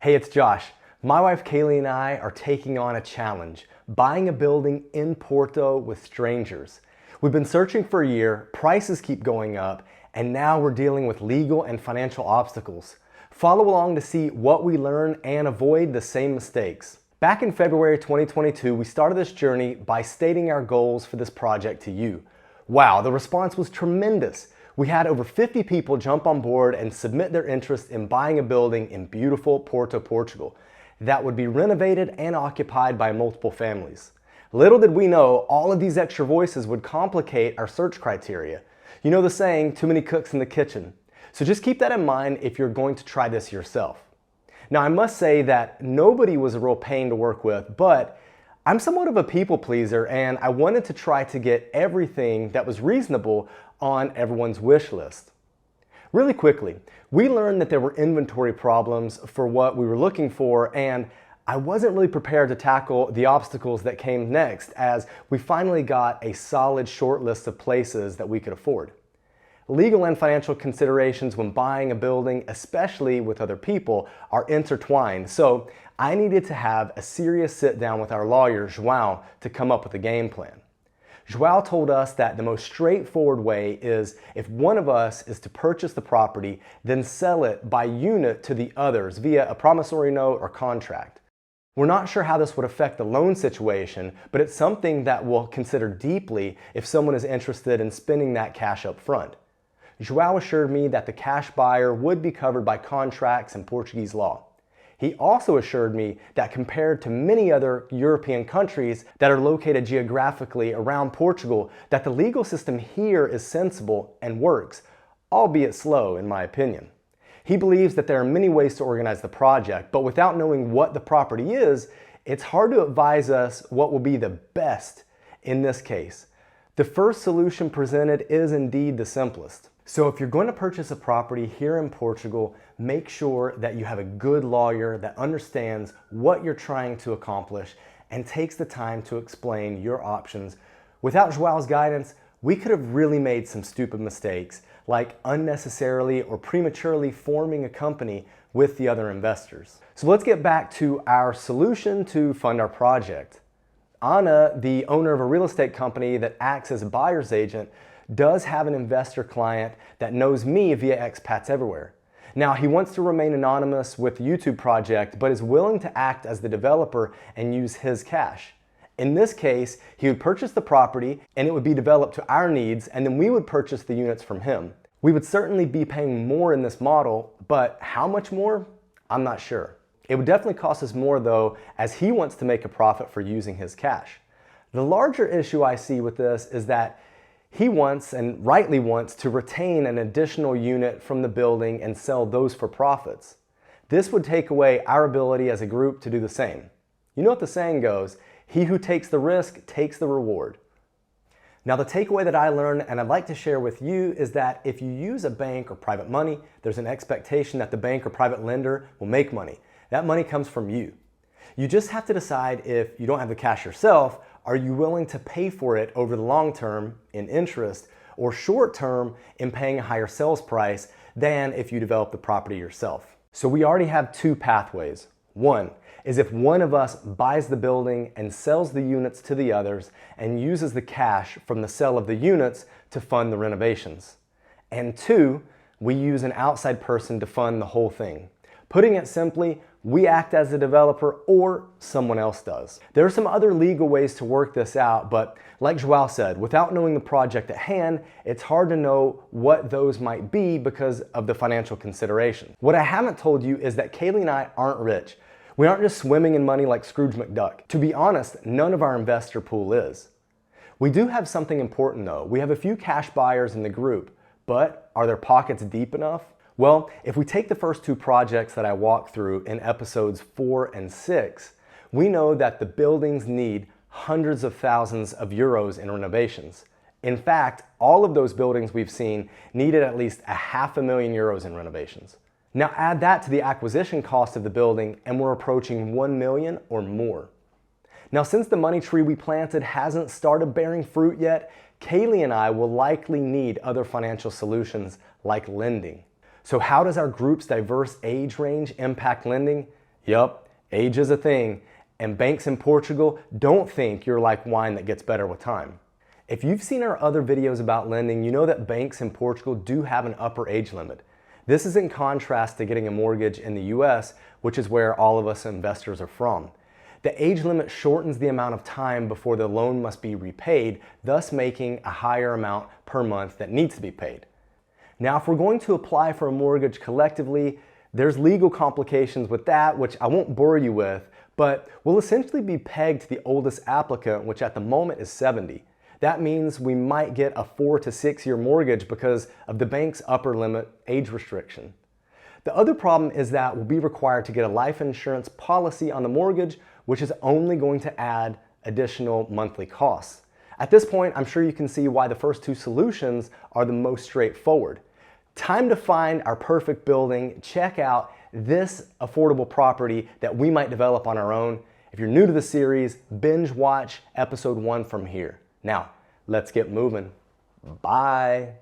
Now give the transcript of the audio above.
Hey, it's Josh. My wife Kalie and I are taking on a challenge, buying a building in Porto with strangers. We've been searching for a year, prices keep going up, and now we're dealing with legal and financial obstacles. Follow along to see what we learn and avoid the same mistakes. Back in February 2022, we started this journey by stating our goals for this project to you. Wow, the response was tremendous. We had over 50 people jump on board and submit their interest in buying a building in beautiful Porto, Portugal that would be renovated and occupied by multiple families. Little did we know all of these extra voices would complicate our search criteria. You know the saying, too many cooks in the kitchen. So just keep that in mind if you're going to try this yourself. Now I must say that nobody was a real pain to work with, but I'm somewhat of a people pleaser and I wanted to try to get everything that was reasonable on everyone's wish list. Really quickly, we learned that there were inventory problems for what we were looking for, and I wasn't really prepared to tackle the obstacles that came next as we finally got a solid short list of places that we could afford. Legal and financial considerations when buying a building, especially with other people, are intertwined, so I needed to have a serious sit down with our lawyer, João, to come up with a game plan. João told us that the most straightforward way is if one of us is to purchase the property, then sell it by unit to the others via a promissory note or contract. We're not sure how this would affect the loan situation, but it's something that we'll consider deeply if someone is interested in spending that cash up front. João assured me that the cash buyer would be covered by contracts and Portuguese law. He also assured me that compared to many other European countries that are located geographically around Portugal, that the legal system here is sensible and works, albeit slow in my opinion. He believes that there are many ways to organize the project, but without knowing what the property is, it's hard to advise us what will be the best in this case. The first solution presented is indeed the simplest. So if you're going to purchase a property here in Portugal, make sure that you have a good lawyer that understands what you're trying to accomplish and takes the time to explain your options. Without João's guidance, we could have really made some stupid mistakes, like unnecessarily or prematurely forming a company with the other investors. So let's get back to our solution to fund our project. Anna, the owner of a real estate company that acts as a buyer's agent, does have an investor client that knows me via ExpatsEverywhere. Now, he wants to remain anonymous with the YouTube project, but is willing to act as the developer and use his cash. In this case, he would purchase the property and it would be developed to our needs, and then we would purchase the units from him. We would certainly be paying more in this model, but how much more? I'm not sure. It would definitely cost us more though, as he wants to make a profit for using his cash. The larger issue I see with this is that he wants, and rightly wants, to retain an additional unit from the building and sell those for profits. This would take away our ability as a group to do the same. You know what the saying goes, he who takes the risk takes the reward. Now the takeaway that I learned and I'd like to share with you is that if you use a bank or private money, there's an expectation that the bank or private lender will make money. That money comes from you. You just have to decide if you don't have the cash yourself, are you willing to pay for it over the long term in interest or short term in paying a higher sales price than if you develop the property yourself? So we already have two pathways. One is if one of us buys the building and sells the units to the others and uses the cash from the sale of the units to fund the renovations. And two, we use an outside person to fund the whole thing. Putting it simply, we act as a developer or someone else does. There are some other legal ways to work this out, but like João said, without knowing the project at hand, it's hard to know what those might be because of the financial consideration. What I haven't told you is that Kalie and I aren't rich. We aren't just swimming in money like Scrooge McDuck. To be honest, none of our investor pool is. We do have something important though. We have a few cash buyers in the group, but are their pockets deep enough? Well, if we take the first two projects that I walked through in episodes 4 and 6, we know that the buildings need hundreds of thousands of euros in renovations. In fact, all of those buildings we've seen needed at least €500,000 in renovations. Now add that to the acquisition cost of the building and we're approaching 1 million or more. Now since the money tree we planted hasn't started bearing fruit yet, Kalie and I will likely need other financial solutions like lending. So how does our group's diverse age range impact lending? Yup, age is a thing, and banks in Portugal don't think you're like wine that gets better with time. If you've seen our other videos about lending, you know that banks in Portugal do have an upper age limit. This is in contrast to getting a mortgage in the US, which is where all of us investors are from. The age limit shortens the amount of time before the loan must be repaid, thus making a higher amount per month that needs to be paid. Now, if we're going to apply for a mortgage collectively, there's legal complications with that, which I won't bore you with, but we'll essentially be pegged to the oldest applicant, which at the moment is 70. That means we might get a 4 to 6 year mortgage because of the bank's upper limit age restriction. The other problem is that we'll be required to get a life insurance policy on the mortgage, which is only going to add additional monthly costs. At this point, I'm sure you can see why the first two solutions are the most straightforward. Time to find our perfect building. Check out this affordable property that we might develop on our own. If you're new to the series, binge watch episode 1 from here. Now, let's get moving. Bye.